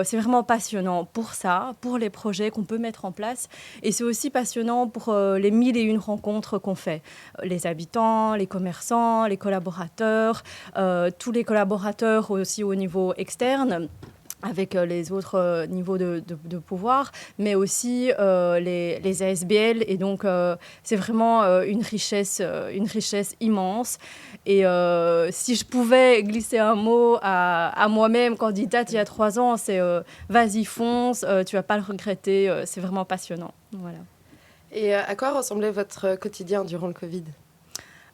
c'est vraiment passionnant pour ça, pour les projets qu'on peut mettre en place. Et c'est aussi passionnant pour les 1001 rencontres qu'on fait. Les habitants, les commerçants, les collaborateurs, tous les collaborateurs aussi au niveau externe, avec les autres niveaux de pouvoir, mais aussi les ASBL. Et donc, c'est vraiment une richesse immense. Et si je pouvais glisser un mot à moi-même, candidate il y a 3 ans, c'est vas-y, fonce, tu ne vas pas le regretter, c'est vraiment passionnant. Voilà. Et à quoi ressemblait votre quotidien durant le Covid ?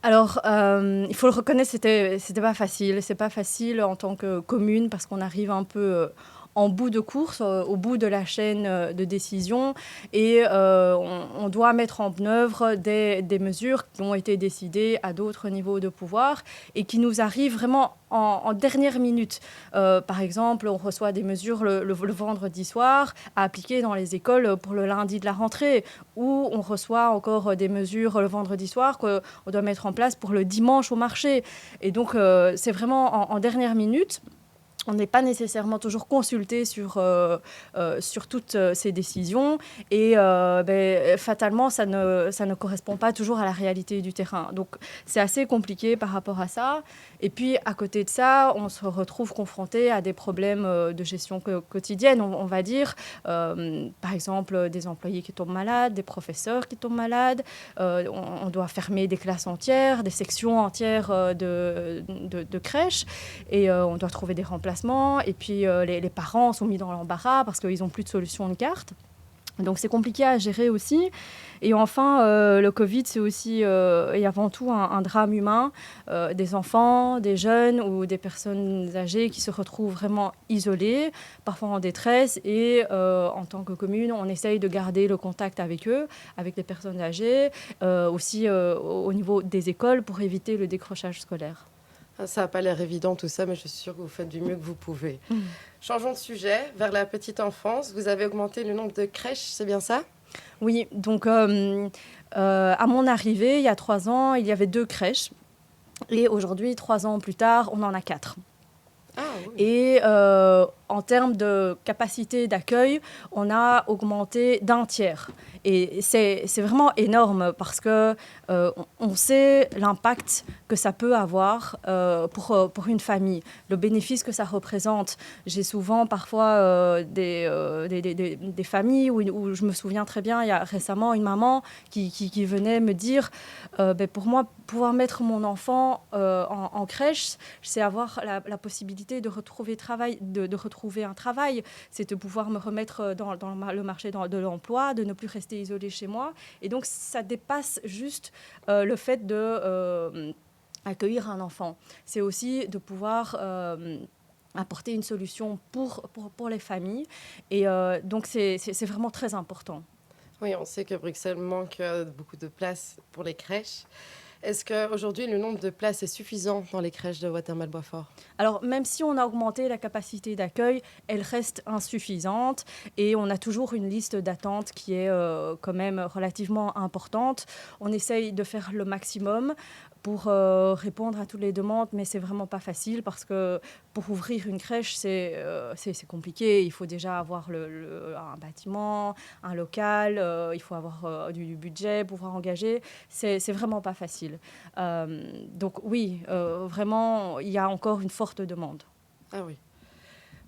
Alors, il faut le reconnaître, c'était pas facile. C'est pas facile en tant que commune parce qu'on arrive un peu en bout de course, au bout de la chaîne de décision, et on doit mettre en œuvre des mesures qui ont été décidées à d'autres niveaux de pouvoir et qui nous arrivent vraiment en dernière minute. Par exemple, on reçoit des mesures le vendredi soir à appliquer dans les écoles pour le lundi de la rentrée, ou on reçoit encore des mesures le vendredi soir qu'on doit mettre en place pour le dimanche au marché. Et donc, c'est vraiment en dernière minute. On n'est pas nécessairement toujours consulté sur toutes ces décisions et fatalement, ça ne correspond pas toujours à la réalité du terrain. Donc, c'est assez compliqué par rapport à ça. Et puis, à côté de ça, on se retrouve confronté à des problèmes de gestion quotidienne, on va dire. Par exemple, des employés qui tombent malades, des professeurs qui tombent malades. On doit fermer des classes entières, des sections entières de crèches. Et on doit trouver des remplacements. Et puis, les parents sont mis dans l'embarras parce qu'ils n'ont plus de solution de carte. Donc, c'est compliqué à gérer aussi. Et enfin, le Covid, c'est aussi et avant tout un drame humain. Des enfants, des jeunes ou des personnes âgées qui se retrouvent vraiment isolées, parfois en détresse. Et en tant que commune, on essaye de garder le contact avec eux, avec les personnes âgées, aussi au niveau des écoles pour éviter le décrochage scolaire. Ça n'a pas l'air évident tout ça, mais je suis sûre que vous faites du mieux que vous pouvez. Changeons de sujet, vers la petite enfance. Vous avez augmenté le nombre de crèches, c'est bien ça ? Oui, donc à mon arrivée, il y a 3 ans, il y avait 2 crèches. Et aujourd'hui, 3 ans plus tard, on en a 4. Ah, oui. Et en termes de capacité d'accueil, on a augmenté d'1/3. Et c'est vraiment énorme parce que on sait l'impact que ça peut avoir pour une famille, le bénéfice que ça représente. J'ai souvent parfois des familles où je me souviens très bien, il y a récemment une maman qui venait me dire pour moi, pouvoir mettre mon enfant en crèche, c'est avoir la possibilité de retrouver un travail, c'est de pouvoir me remettre dans le marché de l'emploi, de ne plus rester isolée chez moi. Et donc, ça dépasse juste le fait de accueillir un enfant. C'est aussi de pouvoir apporter une solution pour les familles. Et donc, c'est vraiment très important. Oui, on sait que Bruxelles manque beaucoup de place pour les crèches. Est-ce qu'aujourd'hui, le nombre de places est suffisant dans les crèches de Watermal-Boisfort ? Alors, même si on a augmenté la capacité d'accueil, elle reste insuffisante et on a toujours une liste d'attente qui est quand même relativement importante. On essaye de faire le maximum pour répondre à toutes les demandes, mais c'est vraiment pas facile parce que pour ouvrir une crèche, c'est compliqué. Il faut déjà avoir un bâtiment, un local, il faut avoir du budget pour pouvoir engager. C'est vraiment pas facile. Donc oui, vraiment, il y a encore une forte demande. Ah oui.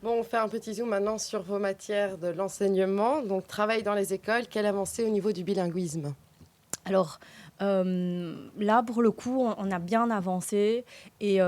Bon, on fait un petit zoom maintenant sur vos matières de l'enseignement. Donc, travail dans les écoles, quelle avancée au niveau du bilinguisme ? Alors là, pour le coup, on a bien avancé et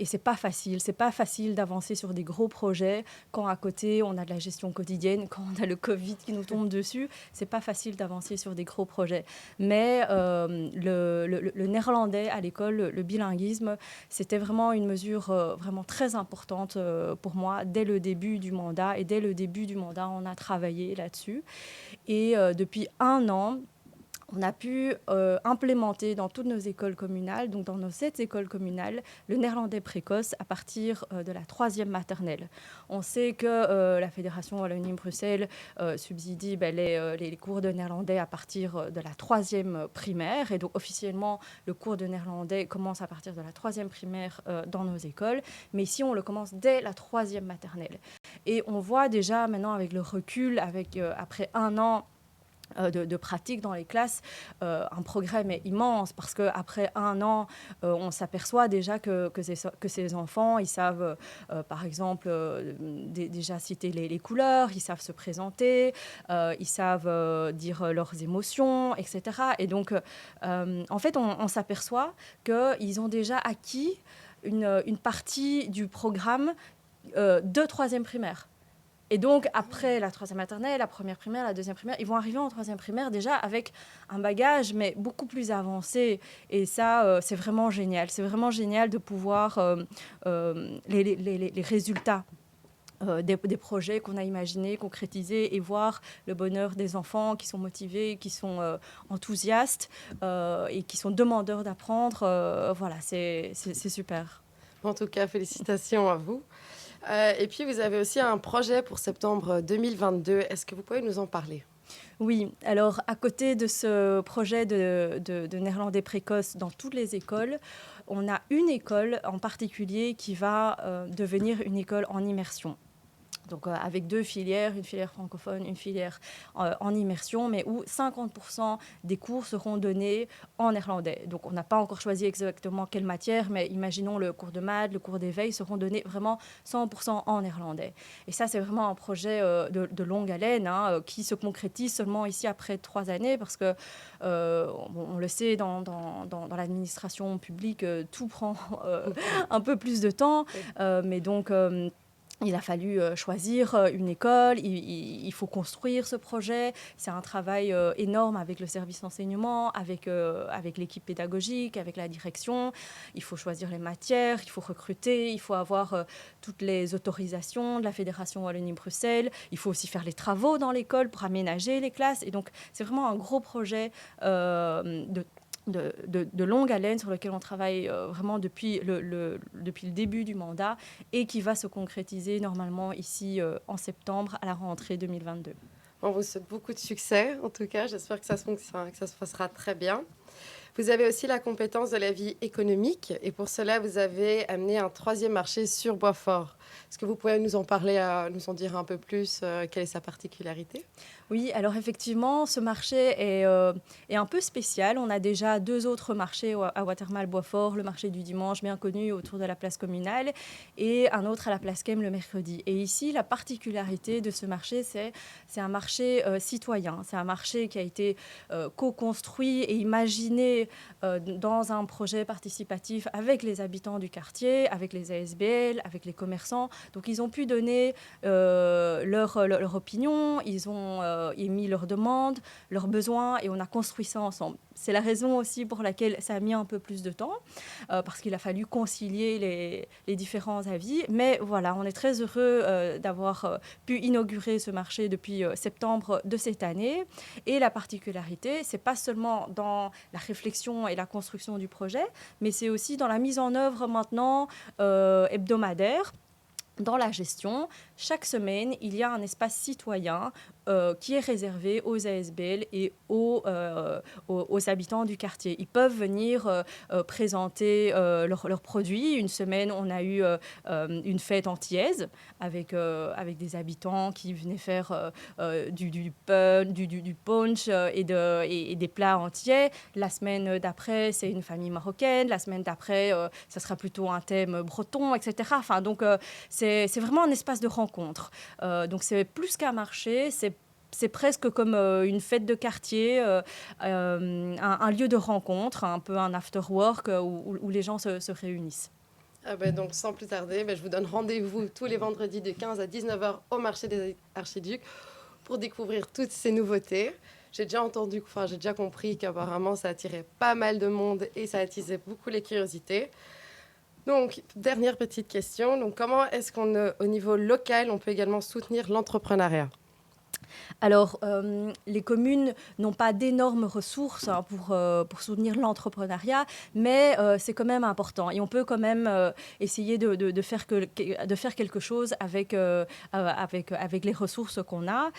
c'est pas facile. C'est pas facile d'avancer sur des gros projets quand à côté, on a de la gestion quotidienne, quand on a le Covid qui nous tombe dessus. C'est pas facile d'avancer sur des gros projets. Mais le néerlandais à l'école, le bilinguisme, c'était vraiment une mesure vraiment très importante pour moi dès le début du mandat. Et dès le début du mandat, on a travaillé là-dessus. Et depuis 1 an, on a pu implémenter dans toutes nos écoles communales, donc dans nos 7 écoles communales, le néerlandais précoce à partir de la 3e maternelle. On sait que la Fédération Wallonie-Bruxelles subsidie les cours de néerlandais à partir de la 3e primaire. Et donc officiellement, le cours de néerlandais commence à partir de la 3e primaire dans nos écoles. Mais ici, on le commence dès la 3e maternelle. Et on voit déjà maintenant avec le recul, après un an de pratique dans les classes, un progrès mais immense parce qu'après un an, on s'aperçoit déjà que ces enfants, ils savent par exemple déjà citer les couleurs, ils savent se présenter, ils savent dire leurs émotions, etc. Et donc, en fait, on s'aperçoit qu'ils ont déjà acquis une partie du programme de troisième primaire. Et donc, après la troisième maternelle, la première primaire, la deuxième primaire, ils vont arriver en troisième primaire déjà avec un bagage, mais beaucoup plus avancé. Et ça, c'est vraiment génial. C'est vraiment génial de pouvoir les résultats des projets qu'on a imaginés, concrétisés, et voir le bonheur des enfants qui sont motivés, qui sont enthousiastes et qui sont demandeurs d'apprendre. Voilà, c'est super. En tout cas, félicitations à vous. Et puis, vous avez aussi un projet pour septembre 2022. Est-ce que vous pouvez nous en parler ? Oui, alors à côté de ce projet de néerlandais précoce dans toutes les écoles, on a une école en particulier qui va devenir une école en immersion. Donc avec deux filières, une filière francophone, une filière en immersion, mais où 50% des cours seront donnés en néerlandais. Donc on n'a pas encore choisi exactement quelle matière, mais imaginons le cours de maths, le cours d'éveil seront donnés vraiment 100% en néerlandais. Et ça, c'est vraiment un projet de longue haleine qui se concrétise seulement ici après 3 années, parce que on le sait, dans l'administration publique, tout prend un peu plus de temps, mais donc... il a fallu choisir une école, il faut construire ce projet. C'est un travail énorme avec le service d'enseignement, avec l'équipe pédagogique, avec la direction. Il faut choisir les matières, il faut recruter, il faut avoir toutes les autorisations de la Fédération Wallonie-Bruxelles. Il faut aussi faire les travaux dans l'école pour aménager les classes. Et donc, c'est vraiment un gros projet de longue haleine sur lequel on travaille vraiment depuis le début du mandat et qui va se concrétiser normalement ici en septembre à la rentrée 2022. On vous souhaite beaucoup de succès, en tout cas. J'espère que ça se passera très bien. Vous avez aussi la compétence de la vie économique et pour cela, vous avez amené un 3e marché sur Boitsfort. Est-ce que vous pouvez nous en parler, nous en dire un peu plus, quelle est sa particularité ? Oui, alors effectivement, ce marché est un peu spécial. On a déjà 2 autres marchés à Watermael-Boitsfort, le marché du dimanche bien connu autour de la place communale et un autre à la place Kem le mercredi. Et ici, la particularité de ce marché, c'est un marché citoyen. C'est un marché qui a été co-construit et imaginé dans un projet participatif avec les habitants du quartier, avec les ASBL, avec les commerçants. Donc, ils ont pu donner leur opinion, ils ont émis leurs demandes, leurs besoins, et on a construit ça ensemble. C'est la raison aussi pour laquelle ça a mis un peu plus de temps, parce qu'il a fallu concilier les différents avis. Mais voilà, on est très heureux d'avoir pu inaugurer ce marché depuis septembre de cette année. Et la particularité, c'est pas seulement dans la réflexion et la construction du projet, mais c'est aussi dans la mise en œuvre maintenant hebdomadaire. Dans la gestion, chaque semaine, il y a un espace citoyen qui est réservé aux ASBL et aux habitants du quartier. Ils peuvent venir présenter leurs produits. Une semaine, on a eu une fête antillaise avec des habitants qui venaient faire du punch et des plats antillais. La semaine d'après, c'est une famille marocaine. La semaine d'après, ça sera plutôt un thème breton, etc. Enfin, donc, c'est vraiment un espace de rencontre. Donc, c'est plus qu'un marché, c'est presque comme une fête de quartier, un lieu de rencontre, un peu un after-work où les gens se réunissent. Donc, sans plus tarder, je vous donne rendez-vous tous les vendredis de 15 à 19h au marché des Archiducs pour découvrir toutes ces nouveautés. J'ai déjà compris qu'apparemment, ça attirait pas mal de monde et ça attisait beaucoup les curiosités. Donc, dernière petite question. Donc, comment est-ce qu'au niveau local, on peut également soutenir l'entrepreneuriat ? Alors, les communes n'ont pas d'énormes ressources pour soutenir l'entrepreneuriat, mais c'est quand même important. Et on peut quand même essayer de faire quelque chose avec les ressources qu'on a.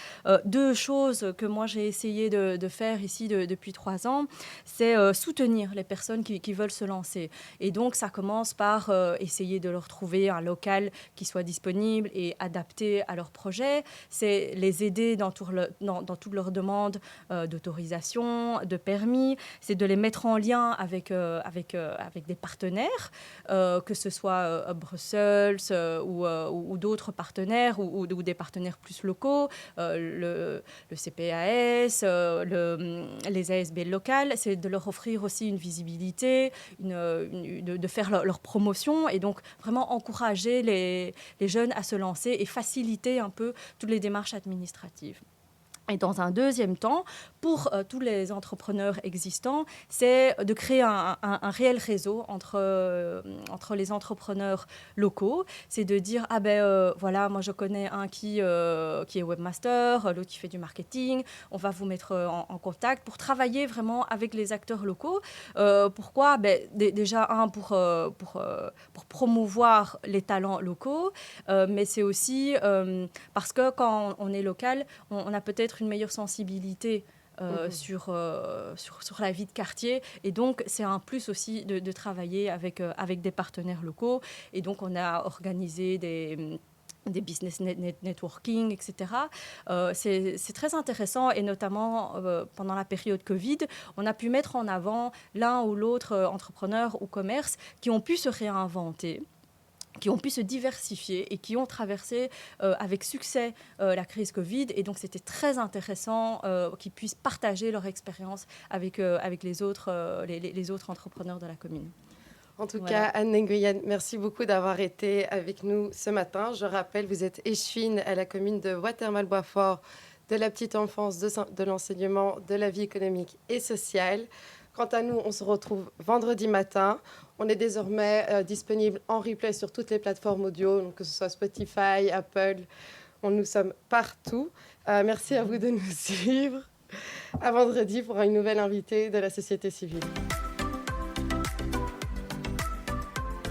Deux choses que moi j'ai essayé de faire ici depuis 3 ans, c'est soutenir les personnes qui veulent se lancer. Et donc, ça commence par essayer de leur trouver un local qui soit disponible et adapté à leur projet. C'est les aider dans toutes leurs demandes d'autorisation, de permis. C'est de les mettre en lien avec des partenaires, que ce soit Bruxelles ou d'autres partenaires ou des partenaires plus locaux, le CPAS, les ASB locales. C'est de leur offrir aussi une visibilité, de faire leur promotion et donc vraiment encourager les jeunes à se lancer et faciliter un peu toutes les démarches administratives. Et dans un deuxième temps, pour tous les entrepreneurs existants, c'est de créer un réel réseau entre les entrepreneurs locaux. C'est de dire, voilà, moi je connais un qui est webmaster, l'autre qui fait du marketing. On va vous mettre en contact pour travailler vraiment avec les acteurs locaux. Pourquoi déjà, pour promouvoir les talents locaux, mais c'est aussi parce que quand on est local, on a peut-être une meilleure sensibilité sur la vie de quartier. Et donc, c'est un plus aussi de travailler avec des partenaires locaux. Et donc, on a organisé des business networking, etc. C'est très intéressant et notamment pendant la période Covid, on a pu mettre en avant l'un ou l'autre entrepreneur ou commerce qui ont pu se réinventer, qui ont pu se diversifier et qui ont traversé avec succès la crise Covid. Et donc, c'était très intéressant qu'ils puissent partager leur expérience avec les autres entrepreneurs de la commune. En tout cas, Anne Nguyen, merci beaucoup d'avoir été avec nous ce matin. Je rappelle, vous êtes échevine à la commune de Watermal-Boisfort, de la petite enfance, de l'enseignement, de la vie économique et sociale. Quant à nous, on se retrouve vendredi matin. On est désormais disponible en replay sur toutes les plateformes audio, donc que ce soit Spotify, Apple. Nous sommes partout. Merci à vous de nous suivre. À vendredi pour une nouvelle invitée de la société civile.